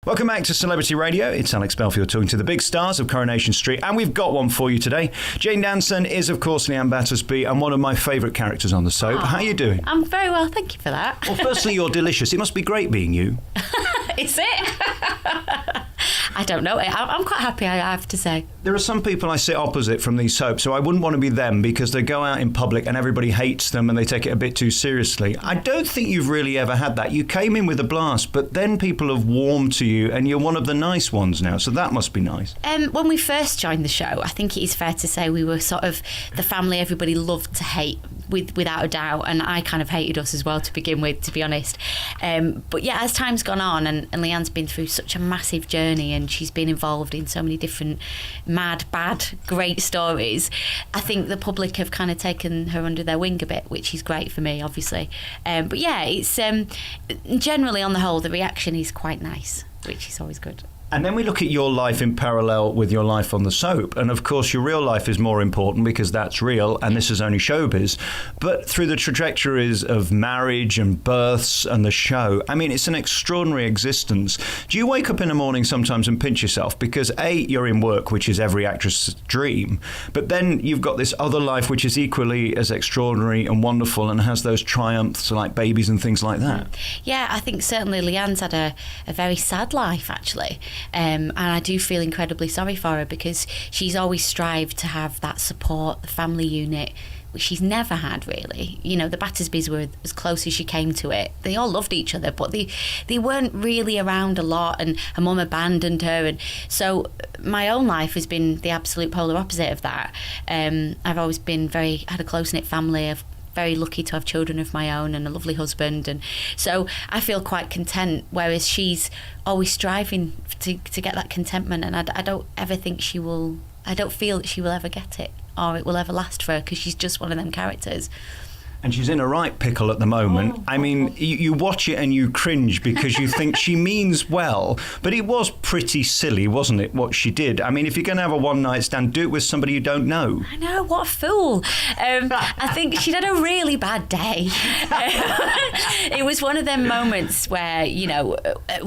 Welcome back to Celebrity Radio. It's Alex Belfield talking to the big stars of Coronation Street, and we've got one for you today. Jane Danson is, of course, Leanne Battersby, and one of my favourite characters on the soap. How are you doing? I'm very well, thank you for that. Well, firstly, you're delicious. It must be great being you. Is it? I don't know. I'm quite happy, I have to say. There are some people I sit opposite from these soaps, so I wouldn't want to be them because they go out in public and everybody hates them and they take it a bit too seriously. I don't think you've really ever had that. You came in with a blast, but then people have warmed to you and you're one of the nice ones now, so that must be nice. When we first joined the show, I think it is fair to say we were sort of the family everybody loved to hate, without a doubt, and I kind of hated us as well to begin with, to be honest. But yeah, as time's gone on and Leanne's been through such a massive journey and she's been involved in so many different mad, bad, great stories, I think the public have kind of taken her under their wing a bit, which is great for me, obviously. But yeah, it's generally on the whole, the reaction is quite nice, which is always good. And then we look at your life in parallel with your life on the soap. And of course, your real life is more important because that's real and this is only showbiz. But through the trajectories of marriage and births and the show, I mean, it's an extraordinary existence. Do you wake up in the morning sometimes and pinch yourself? Because A, you're in work, which is every actress's dream. But then you've got this other life, which is equally as extraordinary and wonderful and has those triumphs like babies and things like that. Yeah, I think certainly Leanne's had a very sad life, actually. And I do feel incredibly sorry for her because she's always strived to have that support, the family unit, which she's never had, really. You know, the Battersbys were as close as she came to it. They all loved each other, but they weren't really around a lot, and her mum abandoned her. And so my own life has been the absolute polar opposite of that. I've always been had a close-knit family. I've very lucky to have children of my own and a lovely husband, and so I feel quite content, whereas she's always striving to get that contentment, and I don't ever think I don't feel that she will ever get it or it will ever last for her, because she's just one of them characters. And she's in a right pickle at the moment. I mean, you watch it and you cringe because you think she means well, but it was pretty silly, wasn't it, what she did? I mean, if you're going to have a one-night stand, do it with somebody you don't know. I know, what a fool. I think she'd had a really bad day. It was one of them moments where, you know,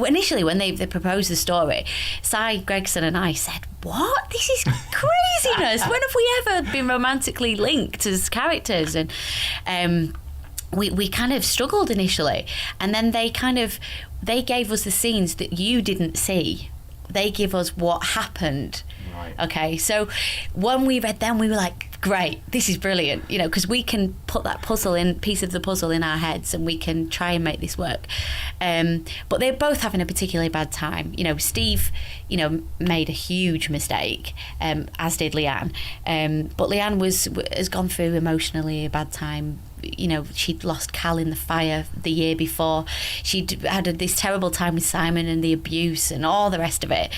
initially when they proposed the story, Cy Gregson and I said, what? This is craziness. When have we ever been romantically linked as characters? And we kind of struggled initially. And then they gave us the scenes that you didn't see. They give us what happened. Right. Okay, so when we read them, we were like, great, this is brilliant, you know, because we can put that piece of the puzzle in our heads and we can try and make this work. But they're both having a particularly bad time. You know, Steve, you know, made a huge mistake, as did Leanne. But Leanne has gone through emotionally a bad time. You know, she'd lost Cal in the fire the year before. She'd had this terrible time with Simon and the abuse and all the rest of it.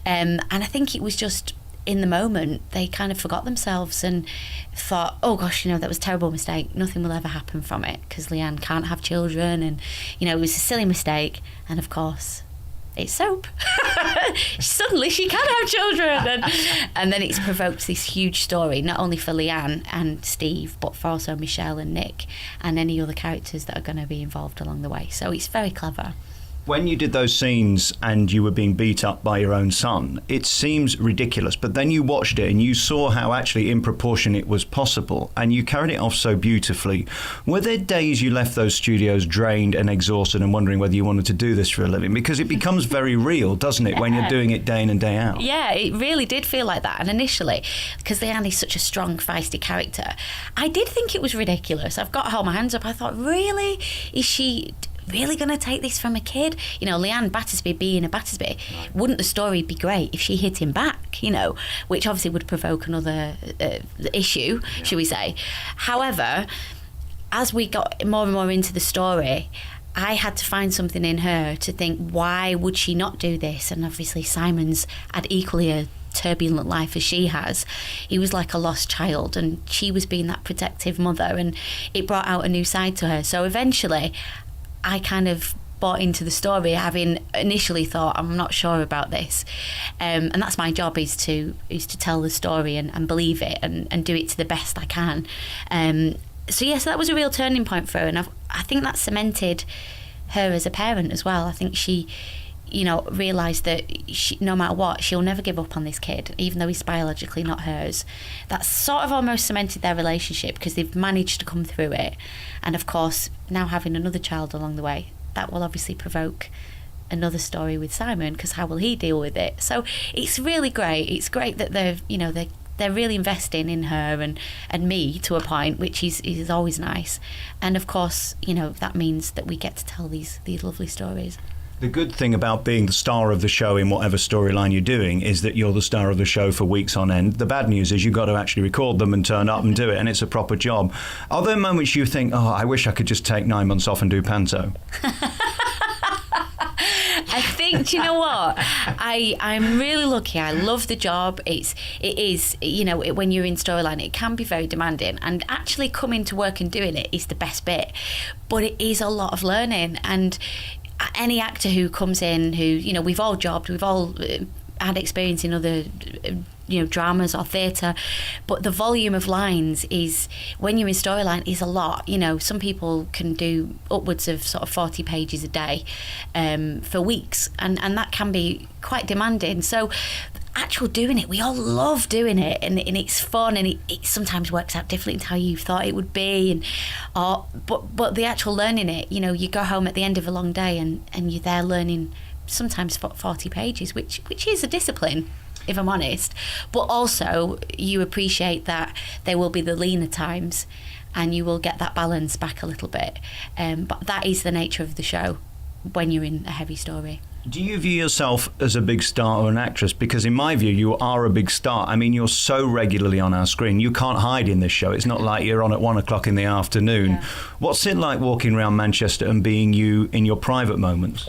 And I think it was just, in the moment, they kind of forgot themselves and thought, oh gosh, you know, that was a terrible mistake. Nothing will ever happen from it because Leanne can't have children. And, you know, it was a silly mistake. And of course, it's soap. Suddenly she can have children. And then it's provoked this huge story, not only for Leanne and Steve, but for also Michelle and Nick and any other characters that are going to be involved along the way. So it's very clever. When you did those scenes and you were being beat up by your own son, it seems ridiculous, but then you watched it and you saw how actually in proportion it was possible and you carried it off so beautifully. Were there days you left those studios drained and exhausted and wondering whether you wanted to do this for a living? Because it becomes very real, doesn't it, when you're doing it day in and day out? Yeah, it really did feel like that. And initially, because Leanne is such a strong, feisty character, I did think it was ridiculous. I've got to hold my hands up. I thought, really? Is she really going to take this from a kid? You know, Leanne Battersby being a Battersby, wouldn't the story be great if she hit him back, you know, which obviously would provoke another issue, should we say. However, as we got more and more into the story, I had to find something in her to think, why would she not do this? And obviously Simon's had equally a turbulent life as she has. He was like a lost child and she was being that protective mother, and it brought out a new side to her. So eventually I kind of bought into the story, having initially thought, I'm not sure about this. And that's my job, is to tell the story and believe it and do it to the best I can. So yes, that was a real turning point for her, and I think that cemented her as a parent as well. I think she realised that no matter what, she'll never give up on this kid, even though he's biologically not hers. That's sort of almost cemented their relationship because they've managed to come through it. And of course, now having another child along the way, that will obviously provoke another story with Simon, because how will he deal with it? So it's really great. It's great that they're really investing in her and me to a point, which is always nice. And of course, that means that we get to tell these lovely stories. The good thing about being the star of the show in whatever storyline you're doing is that you're the star of the show for weeks on end. The bad news is you've got to actually record them and turn up and do it, and it's a proper job. Are there moments you think, I wish I could just take 9 months off and do panto? I think, do you know what? I'm really lucky. I love the job. It is, when you're in storyline, it can be very demanding, and actually coming to work and doing it is the best bit. But it is a lot of learning, and any actor who comes in who, we've all jobbed, we've all had experience in other dramas or theatre, but the volume of lines is, when you're in storyline, is a lot. Some people can do upwards of sort of 40 pages a day for weeks, and that can be quite demanding. So actual doing it, we all love doing it, and it's fun, and it sometimes works out differently to how you thought it would be, but the actual learning it, you go home at the end of a long day and you're there learning sometimes 40 pages, which is a discipline, if I'm honest. But also you appreciate that there will be the leaner times and you will get that balance back a little bit. But that is the nature of the show when you're in a heavy story. Do you view yourself as a big star or an actress? Because in my view, you are a big star. I mean, you're so regularly on our screen. You can't hide in this show. It's not like you're on at 1 o'clock in the afternoon. Yeah. What's it like walking around Manchester and being you in your private moments?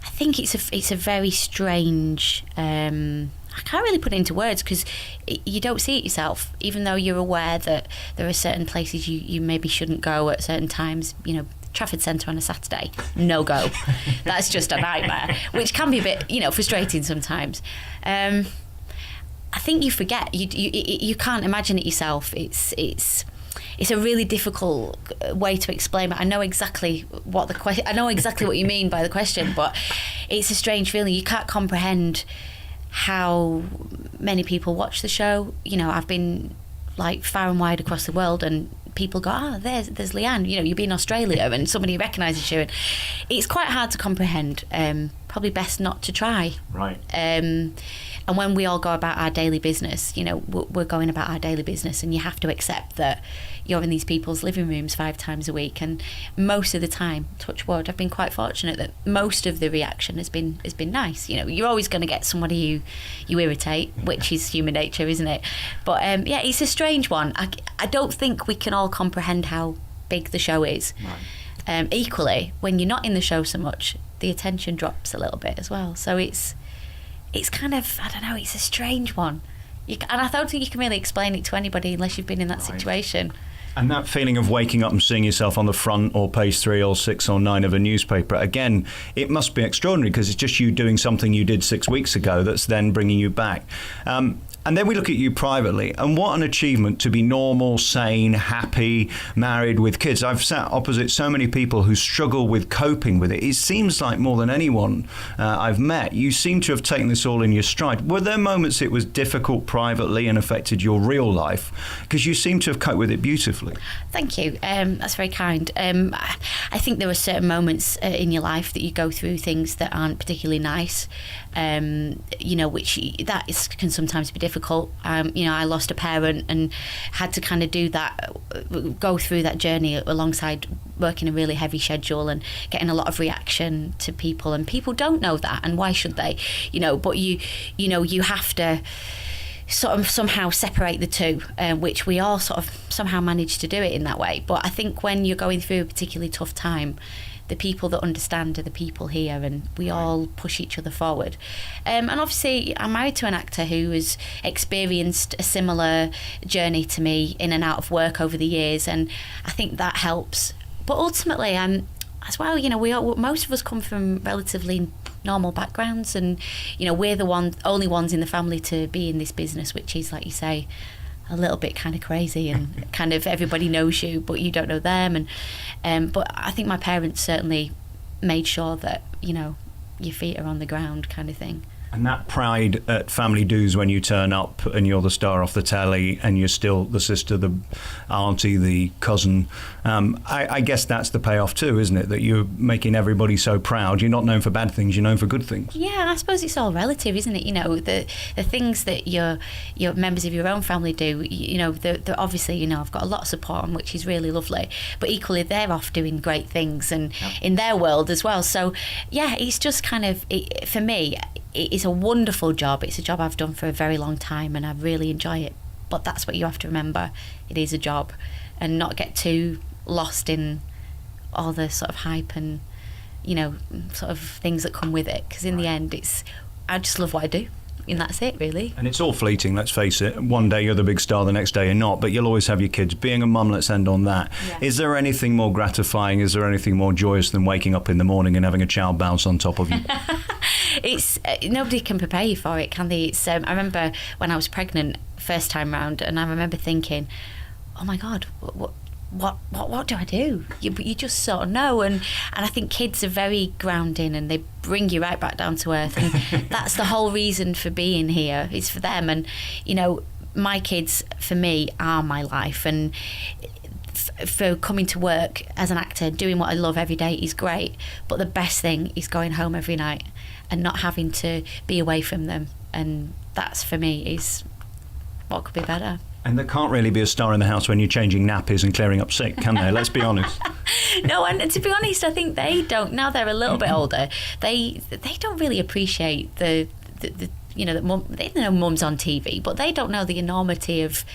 I think it's a very strange... I can't really put it into words because you don't see it yourself, even though you're aware that there are certain places you maybe shouldn't go at certain times. Trafford Centre on a Saturday, no go. That's just a nightmare, which can be a bit, frustrating sometimes. I think you forget. You can't imagine it yourself. It's a really difficult way to explain, but I know exactly what you mean by the question, but it's a strange feeling. You can't comprehend how many people watch the show. I've been like far and wide across the world, and people go, there's Leanne, you'll be in Australia and somebody recognises you, and it's quite hard to comprehend. Probably best not to try. Right. And when we all go about our daily business, we're going about our daily business, and you have to accept that you're in these people's living rooms 5 times a week, and most of the time, touch wood, I've been quite fortunate that most of the reaction has been nice. You're always going to get somebody who you irritate, which is human nature, isn't it? But it's a strange one. I don't think we can all comprehend how big the show is. Right. Equally, when you're not in the show so much, the attention drops a little bit as well. So it's kind of, I don't know, it's a strange one. And I don't think you can really explain it to anybody unless you've been in that situation. And that feeling of waking up and seeing yourself on the front or page 3 or 6 or 9 of a newspaper, again, it must be extraordinary because it's just you doing something you did 6 weeks ago that's then bringing you back. And then we look at you privately, and what an achievement to be normal, sane, happy, married with kids. I've sat opposite so many people who struggle with coping with it. It seems like more than anyone I've met, you seem to have taken this all in your stride. Were there moments it was difficult privately and affected your real life? Because you seem to have coped with it beautifully. Thank you. That's very kind. I think there are certain moments in your life that you go through things that aren't particularly nice, which can sometimes be difficult. I lost a parent and had to kind of go through that journey alongside working a really heavy schedule and getting a lot of reaction to people, and people don't know that, and why should they? But you have to sort of somehow separate the two, which we all sort of somehow manage to do it in that way. But I think when you're going through a particularly tough time, the people that understand are the people here, and we all push each other forward. And obviously I'm married to an actor who has experienced a similar journey to me in and out of work over the years, and I think that helps. But ultimately, as well, most of us come from relatively normal backgrounds, and we're the only ones in the family to be in this business, which is, like you say, a little bit kind of crazy, and kind of everybody knows you but you don't know them, and but I think my parents certainly made sure that your feet are on the ground kind of thing. And that pride at family dues when you turn up and you're the star off the telly and you're still the sister, the auntie, the cousin, I guess that's the payoff too, isn't it? That you're making everybody so proud. You're not known for bad things, you're known for good things. Yeah, I suppose it's all relative, isn't it? You know, the things that your members of your own family do, you know, they're obviously, you know, I've got a lot of support on, which is really lovely. But equally, they're off doing great things and in their world as well. So, yeah, it's just kind of, for me, it's a wonderful job. It's a job I've done for a very long time and I really enjoy it. But that's what you have to remember. It is a job, and not get too lost in all the sort of hype and, you know, sort of things that come with it. Because in the end, I just love what I do. And that's it, really. And it's all fleeting, let's face it. One day you're the big star, the next day you're not, but you'll always have your kids. Being a mum, let's end on that. Yeah. Is there anything more gratifying, is there anything more joyous than waking up in the morning and having a child bounce on top of you? It's nobody can prepare you for it, can they? It's I remember when I was pregnant first time round, and I remember thinking, oh my God, what do I do? You just sort of know, and I think kids are very grounding and they bring you right back down to earth, and that's the whole reason for being here, is for them. And you know, my kids for me are my life, and for coming to work as an actor, doing what I love every day is great, but the best thing is going home every night and not having to be away from them, and that's for me is what could be better. And there can't really be a star in the house when you're changing nappies and clearing up sick, can there? Let's be honest. No, and to be honest, I think they don't. Now they're a little bit older, they don't really appreciate the you know, that they know mum's on TV, but they don't know the enormity of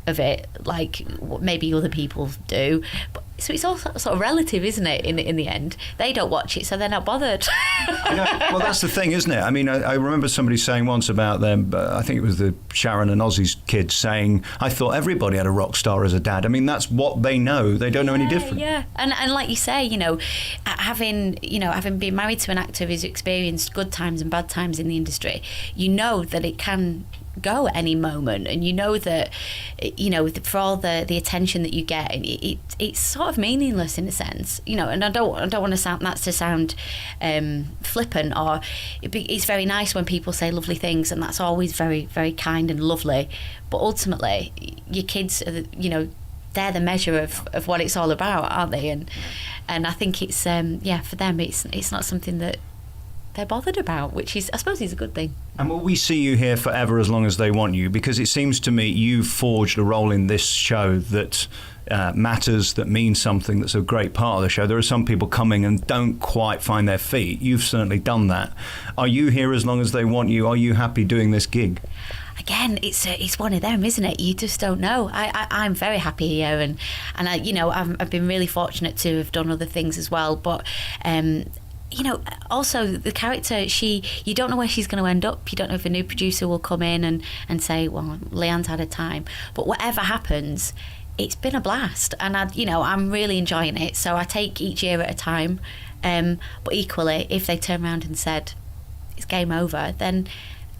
it, like what maybe other people do. But, so it's all sort of relative, isn't it? In the end, they don't watch it, so they're not bothered. Well, that's the thing, isn't it? I mean, I remember somebody saying once about them. I think it was the Sharon and Ozzy's kids saying, "I thought everybody had a rock star as a dad." I mean, that's what they know. They don't know any different. Yeah, and like you say, you know, having been married to an actor who's experienced good times and bad times in the industry, you know that it can go at any moment, and you know that, you know, for all the attention that you get, it's sort of meaningless in a sense, you know. And I don't want to sound flippant, or it's very nice when people say lovely things, and that's always very, very kind and lovely, but ultimately your kids are, you know, they're the measure of what it's all about, aren't they? And I think it's for them it's not something that they're bothered about, which is, I suppose, is a good thing. And will we see you here forever as long as they want you? Because it seems to me you've forged a role in this show that matters, that means something, that's a great part of the show. There are some people coming and don't quite find their feet. You've certainly done that. Are you here as long as they want you? Are you happy doing this gig? Again, it's one of them, isn't it? You just don't know. I'm very happy here, and I, you know, I've been really fortunate to have done other things as well, but you know, also the character, you don't know where she's going to end up. You don't know if a new producer will come in and say, well, Leanne's had a time. But whatever happens, it's been a blast, and I'm really enjoying it. So I take each year at a time. But equally, if they turn around and said it's game over, then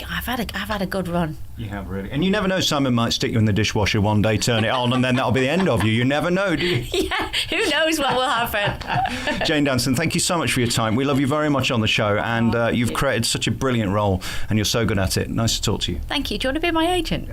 I've had a good run. You have, really. And you never know, Simon might stick you in the dishwasher one day, turn it on, and then that'll be the end of you. You never know, do you? Yeah, who knows what will happen. Jane Danson, thank you so much for your time. We love you very much on the show, and you've created such a brilliant role, and you're so good at it. Nice to talk to you. Thank you. Do you want to be my agent?